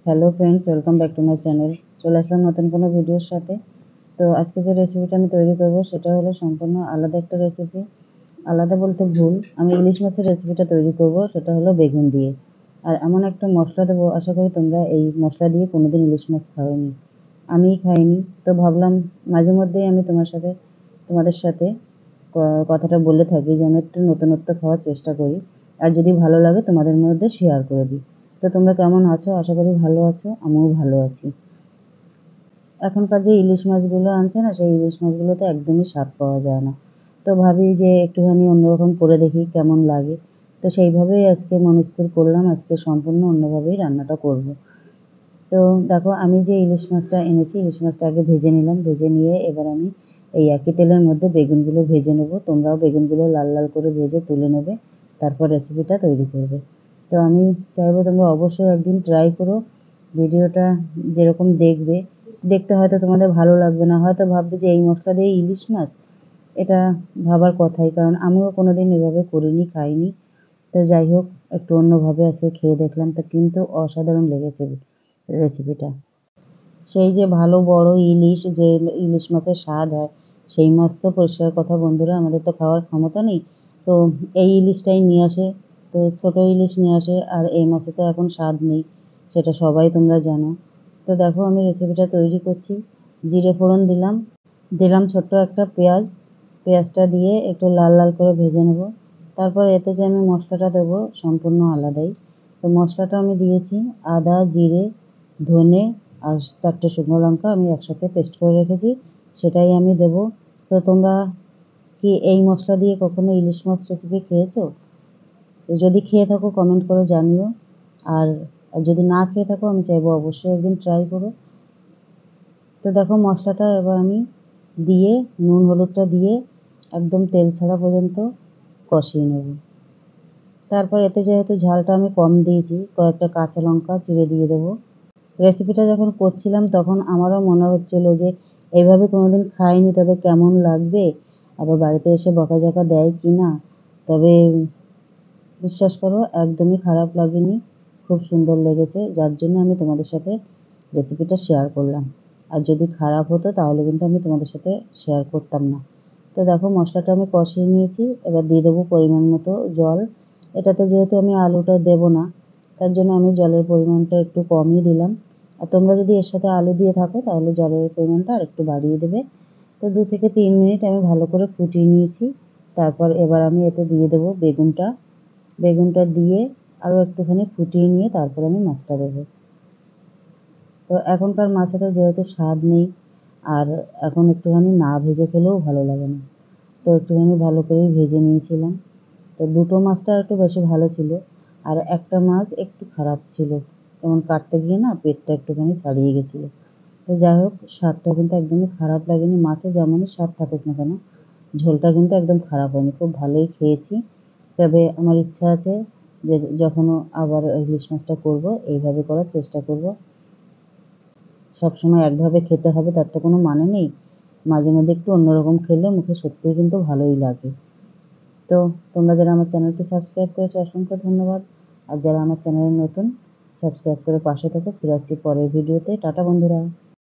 Hello friends, welcome back to my channel. চলে আসলাম নতুন কোনো ভিডিওর সাথে। তো আজকে যে রেসিপিটা আমি তৈরি করব সেটা হলো সম্পূর্ণ আলাদা একটা রেসিপি। আলাদা বলতে ভুল, আমি ইলিশ মাছের রেসিপিটা তৈরি করব, সেটা হলো বেগুন দিয়ে। আর এমন একটা মশলা দেবো, আশা করি তোমরা এই মশলা দিয়ে কোনোদিন ইলিশ মাছ খাওনি, আমিই খাইনি। তো ভাবলাম মাঝে মধ্যেই আমি তোমাদের সাথে কথাটা বলে থাকি যে আমি একটু নতুনত্ব খাওয়ার চেষ্টা করি, আর যদি ভালো লাগে তোমাদের মধ্যে শেয়ার করে দিই। তো তোমরা কেমন আছো? আশা করি ভালো আছো, আমিও ভালো আছি। এখনকার যে ইলিশ মাছগুলো আনছে না, সেই ইলিশ মাছগুলোতে একদমই স্বাদ পাওয়া যায় না। তো ভাবি যে একটুখানি অন্যরকম করে দেখি কেমন লাগে। তো সেইভাবেই আজকে মনস্থির করলাম, আজকে সম্পূর্ণ অন্যভাবেই রান্নাটা করব। তো দেখো, আমি যে ইলিশ মাছটা এনেছি, ইলিশ মাছটা আগে ভেজে নিলাম। ভেজে নিয়ে এবার আমি এই একই তেলের মধ্যে বেগুনগুলো ভেজে নেব। তোমরাও বেগুনগুলো লাল লাল করে ভেজে তুলে নেবে, তারপর রেসিপিটা তৈরি করবে। তো আমি চাইবো তোমরা অবশ্যই একদিন ট্রাই করো। ভিডিওটা যেরকম দেখতে হয়তো তোমাদের ভালো লাগবে না, হয়তো ভাববে যে এই মশলা দিয়ে ইলিশ মাছ, এটা ভাবার কথাই, কারণ আমিও কোনোদিন এভাবে করিনি, খাইনি। তো যাই হোক, একটু অন্যভাবে আজকে খেয়ে দেখলাম, তো কিন্তু অসাধারণ লেগেছে রেসিপিটা। সেই যে ভালো বড় ইলিশ, যে ইলিশ মাছের স্বাদ হয়, সেই মাছ তো পরিষ্কার কথা বন্ধুরা আমাদের তো খাওয়ার ক্ষমতা নেই। তো এই ইলিশটাই নিয়ে আসে, তো ছোট ইলিশ নিয়ে আসে, আর এই মাছে তো এখন স্বাদ নেই, সেটা সবাই তোমরা জানো। তো দেখো, আমি রেসিপিটা তৈরি করছি। জিরে ফোড়ন দিলাম, দিলাম ছোট্ট একটা পেঁয়াজ। পেঁয়াজটা দিয়ে একটু লাল লাল করে ভেজে নেব। তারপর এতে যে আমি মশলাটা দেবো সম্পূর্ণ আলাদাই। তো মশলাটা আমি দিয়েছি আদা, জিরে, ধনে আর 4টে শুকনো লঙ্কা আমি একসাথে পেস্ট করে রেখেছি, সেটাই আমি দেব। তো তোমরা কি এই মশলা দিয়ে কখনো ইলিশ মাছ রেসিপি খেয়েছো? তো যদি খেয়ে থাকো কমেন্ট করে জানিও। আর যদি না খেয়ে থাকো, আমি চাইবো অবশ্যই একদিন ট্রাই করো। তো দেখো, মশলাটা এবার আমি দিয়ে নুন হলুদটা দিয়ে একদম তেল ছাড়া পর্যন্ত কষিয়ে নেব। তারপর এতে যেহেতু ঝালটা আমি কম দিয়েছি, কয়েকটা কাঁচা লঙ্কা চিড়ে দিয়ে দেবো। রেসিপিটা যখন করছিলাম তখন আমারও মনে হচ্ছিল যে এইভাবে কোনোদিন খাইনি, তবে কেমন লাগবে, আবার বাড়িতে এসে বকাঝকা দেয় কি না। তবে বিশ্বাস করো, একদমই খারাপ লাগেনি, খুব সুন্দর লেগেছে, যার জন্য আমি তোমাদের সাথে রেসিপিটা শেয়ার করলাম। আর যদি খারাপ হতো তাহলে কিন্তু আমি তোমাদের সাথে শেয়ার করতাম না। তো দেখো, মশলাটা আমি কষিয়ে নিয়েছি, এবার দিয়ে দেবো পরিমাণ মতো জল। এটাতে যেহেতু আমি আলুটা দেবো না, তার জন্য আমি জলের পরিমাণটা একটু কমই দিলাম। আর তোমরা যদি এর সাথে আলু দিয়ে থাকো তাহলে জলের পরিমাণটা আর একটু বাড়িয়ে দেবে। তো 2 থেকে 3 মিনিট আমি ভালো করে ফুটিয়ে নিয়েছি। তারপর এবার আমি এতে দিয়ে দেবো বেগুনটা। বেগুনটা দিয়ে আরও একটুখানি ফুটিয়ে নিয়ে তারপর আমি মাছটা দেবো। তো এখনকার মাছে তো যেহেতু স্বাদ নেই, আর এখন একটুখানি না ভেজে খেলেও ভালো লাগে না। তো একটুখানি ভালো করেই ভেজে নিয়েছিলাম। তো দুটো মাছটা একটু বেশি ভালো ছিল, আর একটা মাছ একটু খারাপ ছিল, যেমন কাটতে গিয়ে না পেটটা একটুখানি ছাড়িয়ে গেছিলো। তো যাই হোক, স্বাদটা কিন্তু একদমই খারাপ লাগেনি, মাছে যেমনই স্বাদ থাকুক না কেন, ঝোলটা কিন্তু একদম খারাপ হয়নি, খুব ভালোই খেয়েছি। তবে আমার ইচ্ছা আছে যে যখনও আবার ইলিশ মাছটা করবো এইভাবে করার চেষ্টা করব। সবসময় একভাবে খেতে হবে তার তো কোনো মানে নেই, মাঝে মধ্যে একটু অন্যরকম খেলে মুখে সত্যিই কিন্তু ভালোই লাগে। তো তোমরা যারা আমার চ্যানেলটি সাবস্ক্রাইব করেছো অসংখ্য ধন্যবাদ, আর যারা আমার চ্যানেলে নতুন, সাবস্ক্রাইব করে পাশে থেকো। ফিরে আসছি পরের ভিডিওতে। টাটা বন্ধুরা।